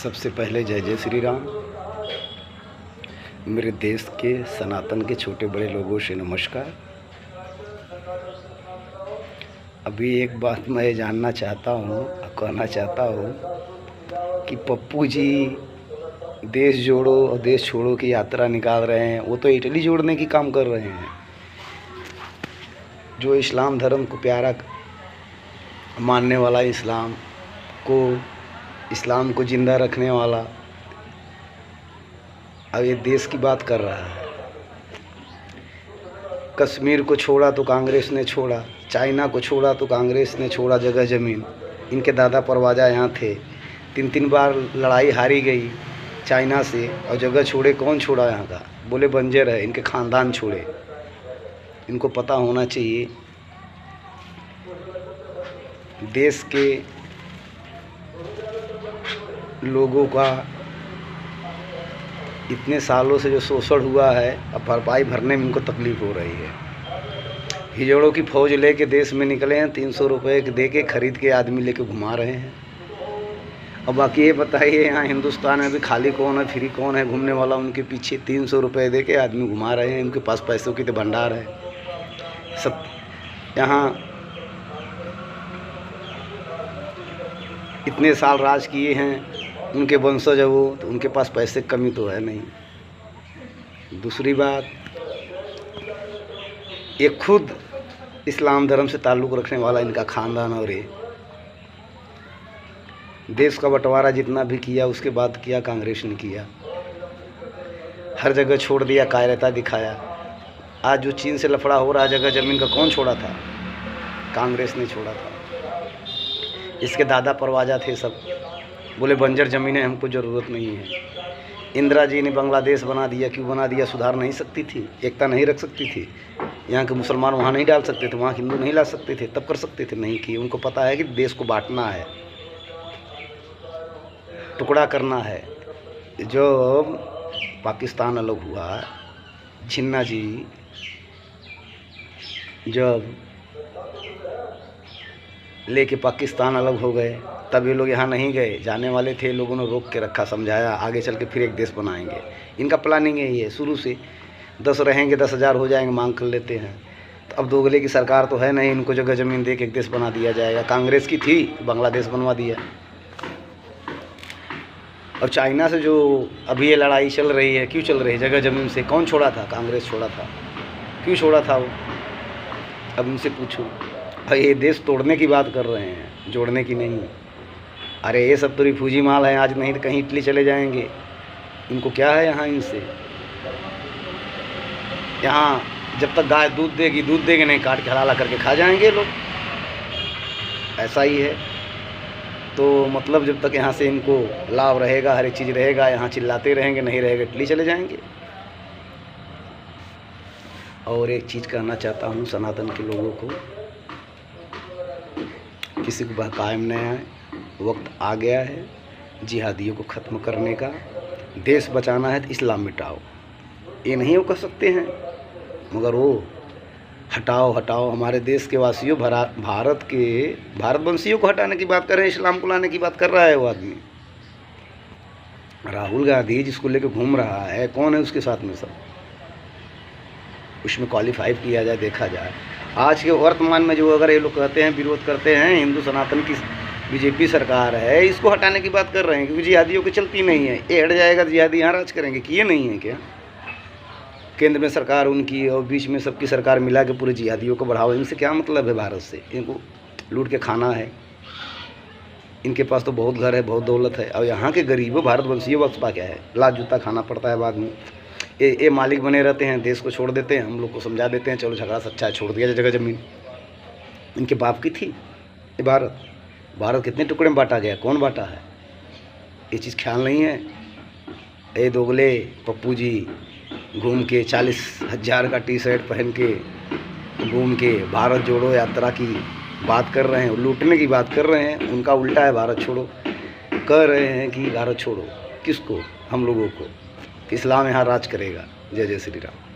सबसे पहले जय जय श्री राम। मेरे देश के सनातन के छोटे बड़े लोगों से नमस्कार। अभी एक बात मैं जानना चाहता हूँ और कहना चाहता हूँ कि पप्पू जी देश जोड़ो और देश छोड़ो की यात्रा निकाल रहे हैं। वो तो इटली जोड़ने की काम कर रहे हैं। जो इस्लाम धर्म को प्यारा मानने वाला, इस्लाम को ज़िंदा रखने वाला, अब ये देश की बात कर रहा है। कश्मीर को छोड़ा तो कांग्रेस ने छोड़ा, चाइना को छोड़ा तो कांग्रेस ने छोड़ा जगह ज़मीन। इनके दादा परवाजा यहाँ थे, 3 बार लड़ाई हारी गई चाइना से, और जगह छोड़े। कौन छोड़ा यहाँ का? बोले बंजर है, इनके ख़ानदान छोड़े। इनको पता होना चाहिए देश के लोगों का इतने सालों से जो शोषण हुआ है, अब भरपाई भरने में इनको तकलीफ़ हो रही है। हिजड़ों की फ़ौज लेके देश में निकले हैं, 300 रुपये दे के खरीद के आदमी लेके घुमा रहे हैं। अब बाकी ये बताइए, यहाँ हिंदुस्तान में अभी खाली कौन है, फ्री कौन है घूमने वाला? उनके पीछे 300 रुपये दे के आदमी घुमा रहे हैं। उनके पास पैसों की तो भंडार है सब। यहाँ इतने साल राज किए हैं उनके वंशज है वो, तो उनके पास पैसे की कमी तो है नहीं। दूसरी बात, ये खुद इस्लाम धर्म से ताल्लुक़ रखने वाला इनका ख़ानदान, और ये देश का बंटवारा जितना भी किया उसके बाद किया कांग्रेस ने किया। हर जगह छोड़ दिया, कायरता दिखाया। आज जो चीन से लफड़ा हो रहा है जगह ज़मीन का, कौन छोड़ा था? कांग्रेस ने छोड़ा था। इसके दादा परवाजा थे सब, बोले बंजर ज़मीनें हमको ज़रूरत नहीं है। इंदिरा जी ने बांग्लादेश बना दिया। क्यों बना दिया? सुधार नहीं सकती थी? एकता नहीं रख सकती थी? यहाँ के मुसलमान वहाँ नहीं डाल सकते थे? वहाँ हिंदू नहीं ला सकते थे? तब कर सकते थे? नहीं किए। उनको पता है कि देश को बांटना है, टुकड़ा करना है। जो पाकिस्तान अलग हुआ, जिन्ना जी जब लेके पाकिस्तान अलग हो गए, तब ये लोग यहाँ नहीं गए। जाने वाले थे, लोगों ने रोक के रखा, समझाया आगे चल के फिर एक देश बनाएंगे। इनका प्लानिंग है ये शुरू से। 10 रहेंगे 10,000 हो जाएंगे, मांग कर लेते हैं। तो अब दोगले की सरकार तो है नहीं, इनको जगह ज़मीन दे के एक देश बना दिया जाएगा। कांग्रेस की थी, बांग्लादेश बनवा दिया। और चाइना से जो अभी ये लड़ाई चल रही है, क्यों चल रही है? जगह ज़मीन से। कौन छोड़ा था? कांग्रेस छोड़ा था। क्यों छोड़ा था वो? अब उनसे पूछो। और ये देश तोड़ने की बात कर रहे हैं, जोड़ने की नहीं। अरे ये सब तो रिफ्यूजी माल है, आज नहीं तो कहीं इटली चले जाएंगे। इनको क्या है यहाँ इनसे? यहाँ जब तक गाय दूध देगी नहीं, काट के हलाला करके खा जाएंगे लोग। ऐसा ही है। तो मतलब जब तक यहाँ से इनको लाभ रहेगा, हर एक चीज़ रहेगा, यहाँ चिल्लाते रहेंगे, नहीं रहेगा इटली चले जाएंगे। और एक चीज़ कहना चाहता हूँ सनातन के लोगों को, किसी को बहकाए नहीं आए। वक्त आ गया है जिहादियों को ख़त्म करने का। देश बचाना है तो इस्लाम मिटाओ, ये नहीं वो कह सकते हैं, मगर वो हटाओ। हमारे देश के वासियों, भारतवंशियों को हटाने की बात कर रहे हैं, इस्लाम को लाने की बात कर रहा है वो आदमी। राहुल गांधी जिसको लेकर घूम रहा है, कौन है उसके साथ में? सब उसमें क्वालिफाई किया जाए, देखा जाए। आज के वर्तमान में जो अगर ये लोग कहते हैं, विरोध करते हैं, हिंदू सनातन की बीजेपी सरकार है, इसको हटाने की बात कर रहे हैं, क्योंकि जिहादियों की चलती नहीं है। ये हट जाएगा तो जिहादी यहाँ राज करेंगे। किए नहीं है क्या? केंद्र में सरकार उनकी और बीच में सबकी सरकार मिला के पूरे जिहादियों को बढ़ावा। इनसे क्या मतलब है? भारत से इनको लूट के खाना है। इनके पास तो बहुत घर है, बहुत दौलत है, और यहाँ के गरीबों भारतवंशियों वक्फा क्या है? लात जूता खाना पड़ता है बाद में। ये मालिक बने रहते हैं, देश को छोड़ देते हैं। हम लोग को समझा देते हैं चलो झगड़ा सच्चा है, छोड़ दिया जगह ज़मीन। इनके बाप की थी ये भारत कितने टुकड़े में बांटा गया? कौन बांटा है? ये चीज़ ख्याल नहीं है। ये दोगले पप्पू जी घूम के 40,000 का टी-शर्ट पहन के घूम के भारत जोड़ो यात्रा की बात कर रहे हैं, लूटने की बात कर रहे हैं। उनका उल्टा है, भारत छोड़ो कह रहे हैं कि भारत छोड़ो। किसको? हम लोगों को। इस्लाम यहाँ राज करेगा। जय जय श्री राम।